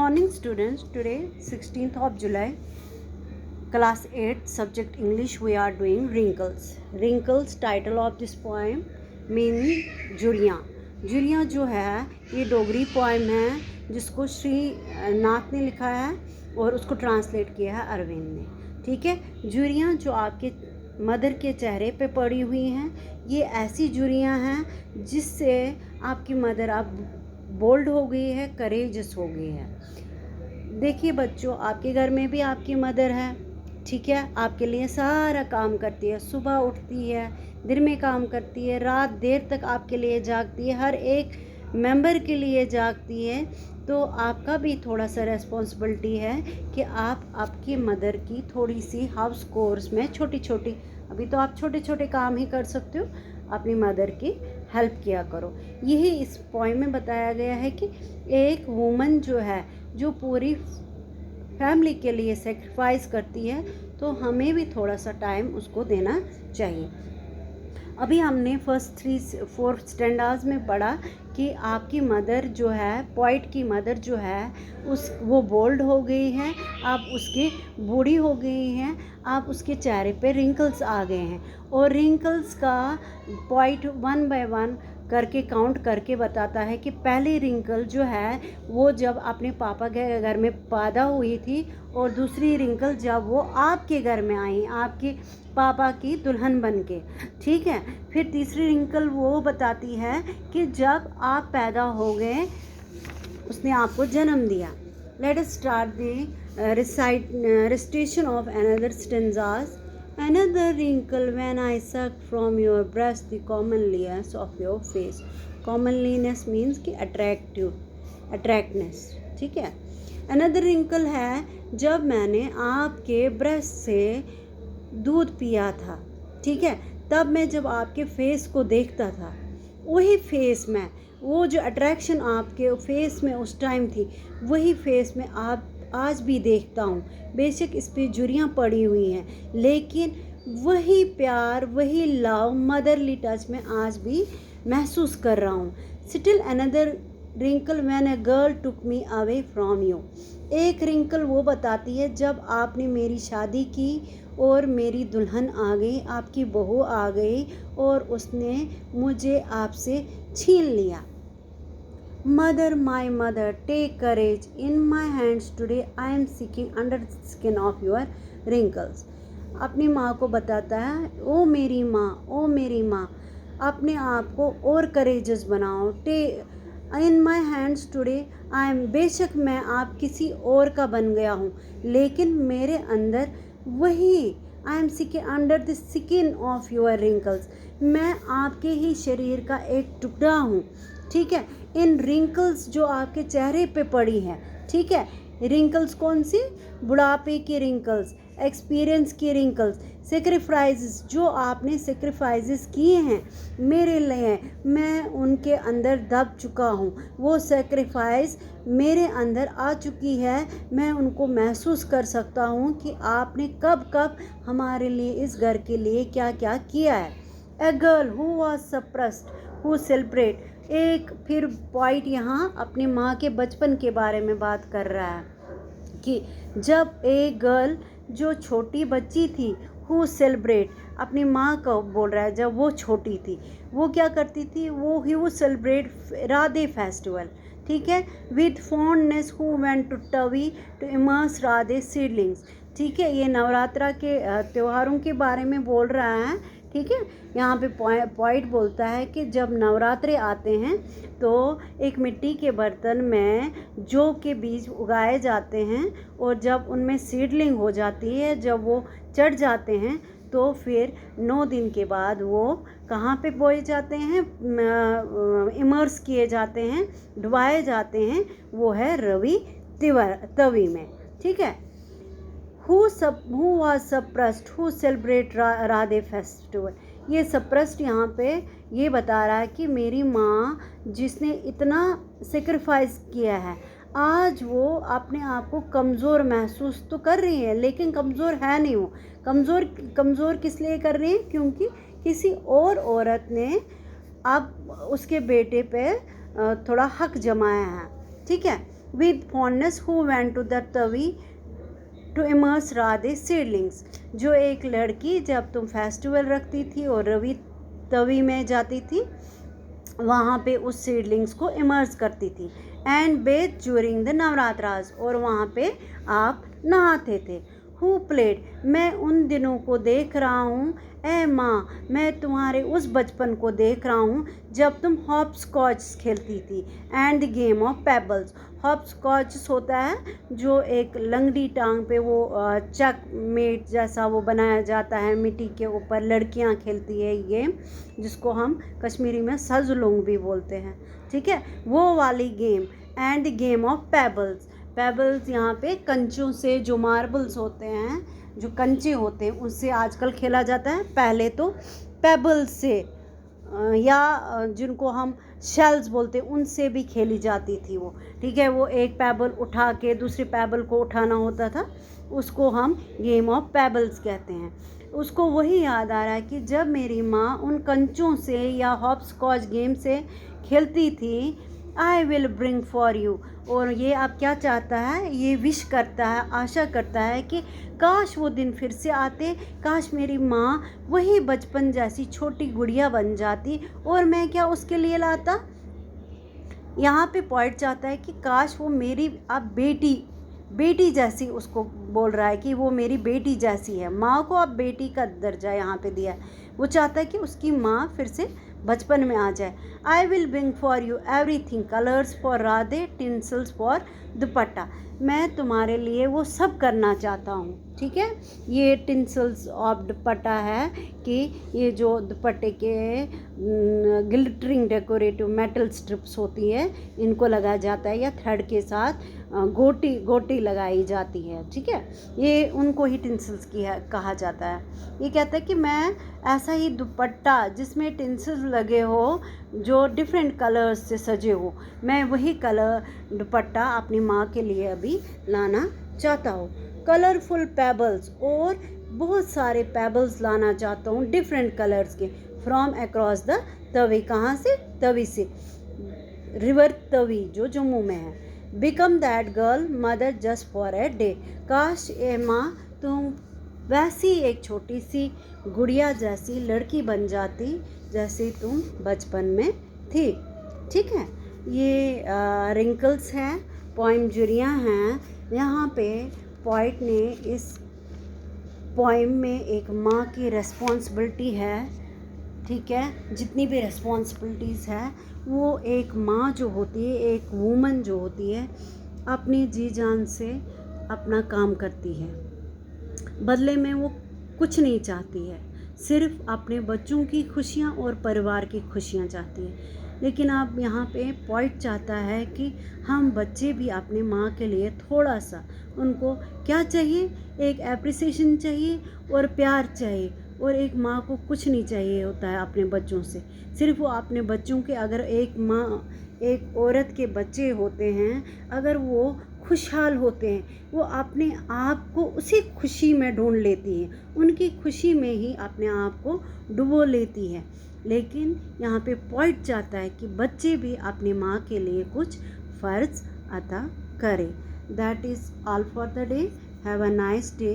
morning, students. Today, 16th of July, class 8, subject English. We are doing wrinkles. Wrinkles, title of this poem means जुड़ियाँ. जुड़ियाँ जो है ये Dogri poem है जिसको श्री नाथ ने लिखा है और उसको ट्रांसलेट किया है अरविंद ने. ठीक है. जुड़ियाँ जो आपके मदर के चेहरे पे पड़ी हुई हैं, ये ऐसी जुड़ियाँ हैं जिससे आपकी मदर अब बोल्ड हो गई है, करेजस हो गई है. देखिए बच्चों, आपके घर में भी आपकी मदर है. ठीक है. आपके लिए सारा काम करती है. सुबह उठती है, दिन में काम करती है, रात देर तक आपके लिए जागती है, हर एक मेंबर के लिए जागती है. तो आपका भी थोड़ा सा रेस्पॉन्सिबिलिटी है कि आप आपकी मदर की थोड़ी सी हाउस कोर्स में छोटी छोटी, अभी तो आप छोटे छोटे काम ही कर सकते हो, अपनी मदर की हेल्प किया करो. यही इस पोएम में बताया गया है कि एक वुमन जो है जो पूरी फैमिली के लिए सेक्रीफाइस करती है, तो हमें भी थोड़ा सा टाइम उसको देना चाहिए. अभी हमने फर्स्ट 3-4 स्टैंडर्ड्स में पढ़ा कि आपकी मदर जो है, पोइट की मदर जो है, वो बोल्ड हो गई है, आप उसकी बूढ़ी हो गई हैं, आप उसके चेहरे पे रिंकल्स आ गए हैं. और रिंकल्स का पोइट 1 बाय 1 करके काउंट करके बताता है कि पहली रिंकल जो है वो जब अपने पापा के घर में पैदा हुई थी, और दूसरी रिंकल जब वो आपके घर में आई, आपके पापा की दुल्हन बन के. ठीक है. फिर तीसरी रिंकल वो बताती है कि जब आप पैदा हो गए, उसने आपको जन्म दिया. Let us start the recitation of another stanzas. Another wrinkle when I suck from your breast the comeliness of your face. Comeliness means कि attractness. ठीक है. Another wrinkle है जब मैंने आपके ब्रेस्ट से दूध पिया था. ठीक है. तब मैं जब आपके फेस को देखता था, वही फेस में, वो जो अट्रैक्शन आपके फेस में उस टाइम थी, वही फेस में आप आज भी देखता हूँ. बेशक इस पे झुर्रियाँ पड़ी हुई हैं, लेकिन वही प्यार, वही लव, मदरली टच में आज भी महसूस कर रहा हूँ. Still another wrinkle when a girl took me away from you. एक रिंकल वो बताती है जब आपने मेरी शादी की और मेरी दुल्हन आ गई, आपकी बहू आ गई और उसने मुझे आपसे छीन लिया. Mother, my mother, take courage. In my hands today I am seeking under the skin of your wrinkles. अपनी माँ को बताता है, ओ मेरी माँ, ओ मेरी माँ, अपने आप को और करेजस बनाओ. In my hands today I am, बेशक मैं आप किसी और का बन गया हूँ, लेकिन मेरे अंदर वही, I am seeking under the skin of your wrinkles, मैं आपके ही शरीर का एक टुकड़ा हूँ. ठीक है. इन रिंकल्स जो आपके चेहरे पे पड़ी हैं. ठीक है. रिंकल्स कौन सी? बुढ़ापे की रिंकल्स, एक्सपीरियंस की रिंकल्स, सेक्रीफाइसेस जो आपने सेक्रीफाइसेस किए हैं मेरे लिए, मैं उनके अंदर दब चुका हूँ. वो सेक्रीफाइस मेरे अंदर आ चुकी है. मैं उनको महसूस कर सकता हूँ कि आपने कब कब हमारे लिए, इस घर के लिए क्या क्या किया है. A girl who was suppressed who celebrate. एक फिर पॉइंट यहाँ अपनी माँ के बचपन के बारे में बात कर रहा है कि जब एक गर्ल जो छोटी बच्ची थी, हु सेलिब्रेट, अपनी माँ को बोल रहा है, जब वो छोटी थी वो क्या करती थी, वो ही वो सेलिब्रेट राधे फेस्टिवल. ठीक है. With fondness who went to Tawi to immerse Radhe seedlings. ठीक है. ये नवरात्रा के त्योहारों के बारे में बोल रहा है. ठीक है. यहाँ पे पॉइंट बोलता है कि जब नवरात्रे आते हैं तो एक मिट्टी के बर्तन में जौ के बीज उगाए जाते हैं, और जब उनमें सीडलिंग हो जाती है, जब वो चढ़ जाते हैं, तो फिर 9 दिन के बाद वो कहाँ पे बोए जाते हैं, इमर्स किए जाते हैं, डुबाए जाते हैं. वो है रवि तवी में. ठीक है. Who was suppressed, who celebrate Radhe festival. ये सप्रेस्ड यहाँ पे ये बता रहा है कि मेरी माँ जिसने इतना सेक्रीफाइस किया है, आज वो अपने आप को कमज़ोर महसूस तो कर रही है, लेकिन कमज़ोर है नहीं. वो कमज़ोर किस लिए कर रही है? क्योंकि किसी और औरत ने अब उसके बेटे पे थोड़ा हक जमाया है. ठीक है. with fondness who went to the tavi to immerse Radhe seedlings. जो एक लड़की जब तुम फेस्टिवल रखती थी और रवि तवी में जाती थी, वहाँ पे उस सीडलिंग्स को इमर्स करती थी। And Beth during the Navratras, और वहाँ पे आप नहाते थे। हु प्लेड, मैं उन दिनों को देख रहा हूँ। ए माँ, मैं तुम्हारे उस बचपन को देख रहा हूँ जब तुम हॉप स्कॉच खेलती थी। And the game of pebbles, hopscotch होता है जो एक लंगड़ी टांग पे वो चक मेट जैसा वो बनाया जाता है मिट्टी के ऊपर, लड़कियां खेलती है गेम, जिसको हम कश्मीरी में सजलोंग भी बोलते हैं, ठीक है, वो वाली game. And the game of pebbles, pebbles यहाँ पे कंचों से, जो मार्बल्स होते हैं, जो कंचे होते हैं, उससे आजकल खेला जाता है। पहले तो पेबल्स से या जिनको हम शेल्स बोलते हैं उनसे भी खेली जाती थी वो, ठीक है। वो एक पेबल उठा के दूसरे पेबल को उठाना होता था, उसको हम गेम ऑफ पेबल्स कहते हैं। उसको वही याद आ रहा है कि जब मेरी माँ उन कंचों से या हॉप स्कॉच गेम से खेलती थी, आई विल ब्रिंग फॉर यू, और ये अब क्या चाहता है, ये विश करता है, आशा करता है कि काश वो दिन फिर से आते, काश मेरी माँ वही बचपन जैसी छोटी गुड़िया बन जाती और मैं क्या उसके लिए लाता। यहाँ पे पॉइंट चाहता है कि काश वो मेरी अब बेटी जैसी, उसको बोल रहा है कि वो मेरी बेटी जैसी है। माँ को अब बेटी का दर्जा यहाँ पे दिया है। वो चाहता है कि उसकी माँ फिर से बचपन में आ जाए। I will bring for you everything, colours for Radhe, tinsels for dupatta, मैं तुम्हारे लिए वो सब करना चाहता हूँ, ठीक है। ये टिंसल्स ऑफ दुपट्टा है कि ये जो दुपट्टे के ग्लिटरिंग डेकोरेटिव मेटल स्ट्रिप्स होती है, इनको लगाया जाता है, या थ्रेड के साथ गोटी लगाई जाती है, ठीक है। ये उनको ही टिंसल्स की कहा जाता है। ये कहता है कि मैं ऐसा ही दुपट्टा जिसमें टिंसल्स लगे हो, जो डिफरेंट कलर्स से सजे हो, मैं वही कलर दुपट्टा अपनी माँ के लिए अभी लाना चाहता हूँ। कलरफुल पेबल्स, और बहुत सारे पेबल्स लाना चाहता हूँ डिफरेंट कलर्स के, फ्रॉम अक्रॉस द तवी, कहाँ से, तवी से, रिवर तवी जो जम्मू में है। Become that girl mother just for a day, काश ए माँ तुम वैसी एक छोटी सी गुड़िया जैसी लड़की बन जाती जैसे तुम बचपन में थी, ठीक है। ये रिंकल्स हैं, पोइम जुड़ियाँ हैं। यहाँ पे पोइट ने इस पोइम में एक माँ की रिस्पॉन्सिबिलिटी है, ठीक है। जितनी भी रिस्पॉन्सिबिलिटीज़ है, वो एक माँ जो होती है, एक वूमन जो होती है, अपनी जी जान से अपना काम करती है, बदले में वो कुछ नहीं चाहती है, सिर्फ अपने बच्चों की खुशियाँ और परिवार की खुशियाँ चाहती है। लेकिन अब यहाँ पे पॉइंट चाहता है कि हम बच्चे भी अपने माँ के लिए थोड़ा सा, उनको क्या चाहिए, एक एप्रिसिएशन चाहिए और प्यार चाहिए, और एक माँ को कुछ नहीं चाहिए होता है अपने बच्चों से, सिर्फ वो अपने बच्चों के, अगर एक माँ, एक औरत के बच्चे होते हैं, अगर वो खुशहाल होते हैं, वो अपने आप को उसी खुशी में ढूंढ लेती हैं, उनकी खुशी में ही अपने आप को डुबो लेती है। लेकिन यहाँ पे पॉइंट चाहता है कि बच्चे भी अपनी माँ के लिए कुछ फ़र्ज़ अदा करें। That is all for the day. Have a nice day.